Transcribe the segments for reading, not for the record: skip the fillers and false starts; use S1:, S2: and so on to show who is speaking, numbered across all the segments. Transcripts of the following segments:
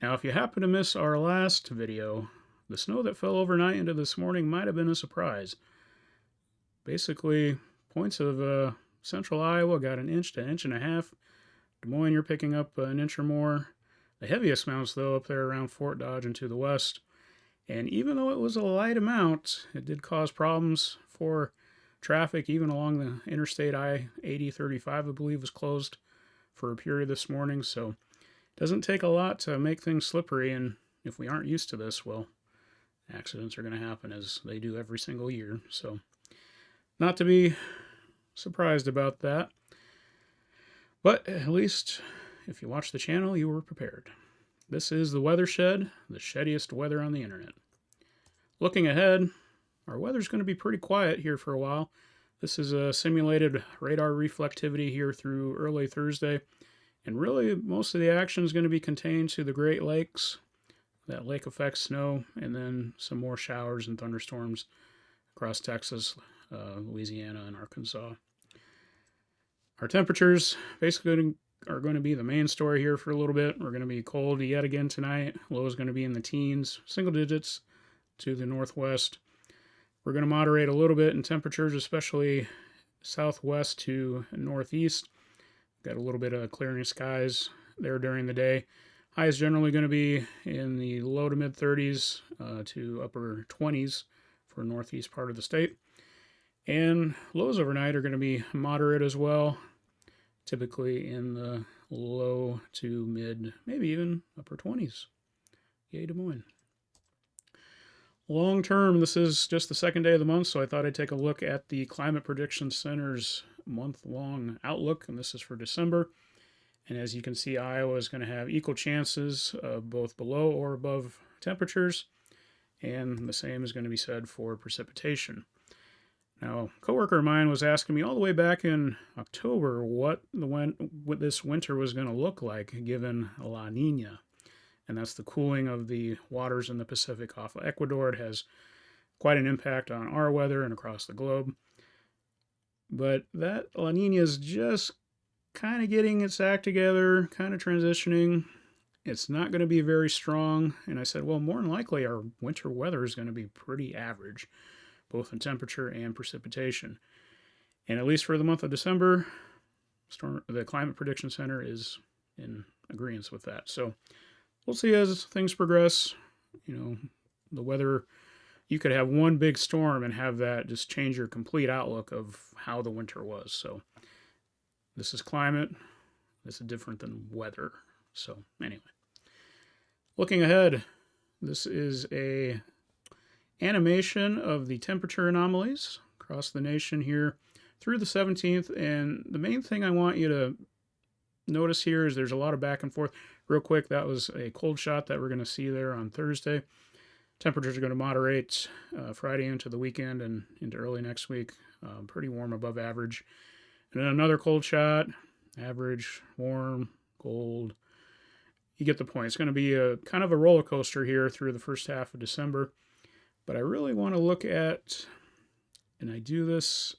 S1: Now, if you happen to miss our last video, the snow that fell overnight into this morning might have been a surprise. Basically, points of central Iowa got an inch to inch and a half. Des Moines, you're picking up an inch or more. The heaviest amounts, though, up there around Fort Dodge and to the west. And even though it was a light amount, it did cause problems for traffic, even along the Interstate I-80 35, I believe, was closed for a period this morning. So it doesn't take a lot to make things slippery. And if we aren't used to this, well, accidents are going to happen as they do every single year. So not to be surprised about that. But at least if you watch the channel, you were prepared. This is the Weather Shed, the sheddiest weather on the internet. Looking ahead, our weather's going to be pretty quiet here for a while. This is a simulated radar reflectivity here through early Thursday. And really, most of the action is going to be contained to the Great Lakes, that lake effect snow, and then some more showers and thunderstorms across Texas, Louisiana, and Arkansas. Our temperatures basically are going to be the main story here for a little bit. We're going to be cold yet again tonight. Low is going to be in the teens, single digits to the northwest. We're going to moderate a little bit in temperatures, especially southwest to northeast. Got a little bit of clearing skies there during the day. High is generally going to be in the low to mid 30s to upper 20s for the northeast part of the state. And lows overnight are going to be moderate as well, typically in the low to mid, maybe even upper 20s. Yay, Des Moines. Long term, this is just the second day of the month, so I thought I'd take a look at the Climate Prediction Center's month-long outlook, and this is for December. And as you can see, Iowa is going to have equal chances of both below or above temperatures, and the same is going to be said for precipitation. Now, a coworker of mine was asking me all the way back in October what this winter was going to look like given La Nina. And that's the cooling of the waters in the Pacific off of Ecuador. It has quite an impact on our weather and across the globe. But that La Nina is just kind of getting its act together, kind of transitioning. It's not going to be very strong. And I said, well, more than likely, our winter weather is going to be pretty average, both in temperature and precipitation. And at least for the month of December, the Climate Prediction Center is in agreement with that. So we'll see as things progress. You know, the weather, you could have one big storm and have that just change your complete outlook of how the winter was. So this is climate. This is different than weather. So anyway, looking ahead, this is a animation of the temperature anomalies across the nation here through the 17th. And the main thing I want you to notice here is there's a lot of back and forth. Real quick, that was a cold shot that we're going to see there on Thursday. Temperatures are going to moderate Friday into the weekend and into early next week. Pretty warm, above average. And then another cold shot, average, warm, cold. You get the point. It's going to be a kind of a roller coaster here through the first half of December. But I really want to look at, and I do this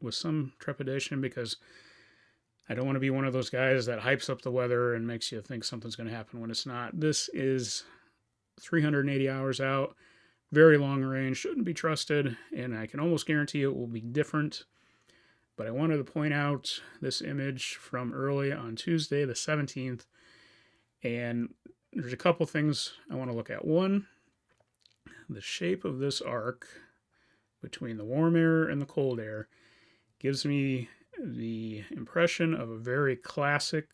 S1: with some trepidation because I don't want to be one of those guys that hypes up the weather and makes you think something's going to happen when it's not. This is 380 hours out, very long range, shouldn't be trusted, and I can almost guarantee it will be different. But I wanted to point out this image from early on Tuesday, the 17th, and there's a couple things I want to look at. One, the shape of this arc between the warm air and the cold air gives me the impression of a very classic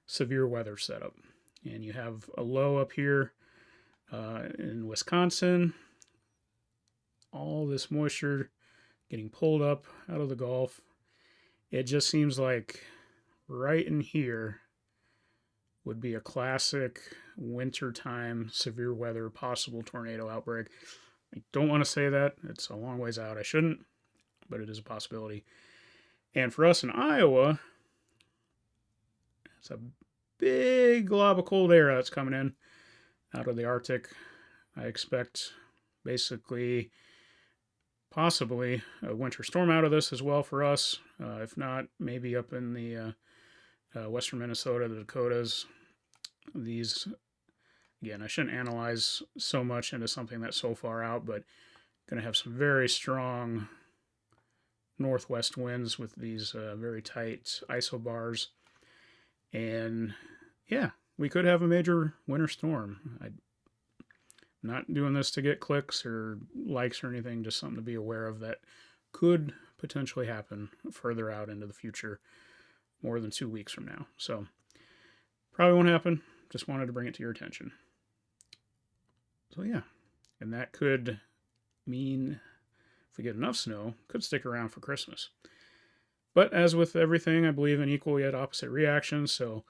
S1: severe weather setup. And you have a low up here in Wisconsin, all this moisture getting pulled up out of the Gulf. It just seems like right in here would be a classic wintertime severe weather possible tornado outbreak. I don't want to say that. It's a long ways out. I shouldn't, but it is a possibility. And for us in Iowa, it's a big glob of cold air that's coming in out of the Arctic. I expect basically possibly a winter storm out of this as well for us. If not, maybe up in the western Minnesota, the Dakotas. These Again, I shouldn't analyze so much into something that's so far out, but going to have some very strong northwest winds with these very tight isobars. And yeah, we could have a major winter storm. I'm not doing this to get clicks or likes or anything, just something to be aware of that could potentially happen further out into the future, more than 2 weeks from now. So probably won't happen. Just wanted to bring it to your attention. So yeah, and that could mean if we get enough snow, could stick around for Christmas. But as with everything, I believe in equal yet opposite reactions. So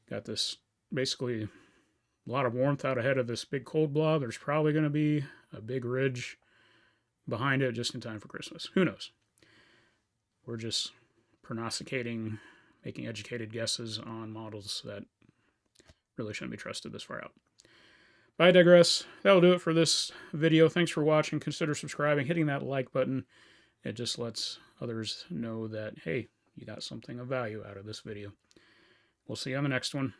S1: got this basically a lot of warmth out ahead of this big cold blob. There's probably going to be a big ridge behind it just in time for Christmas. Who knows? We're just prognosticating, making educated guesses on models that really shouldn't be trusted this far out. But I digress. That'll do it for this video. Thanks for watching. Consider subscribing, hitting that like button. It just lets others know that, hey, you got something of value out of this video. We'll see you on the next one.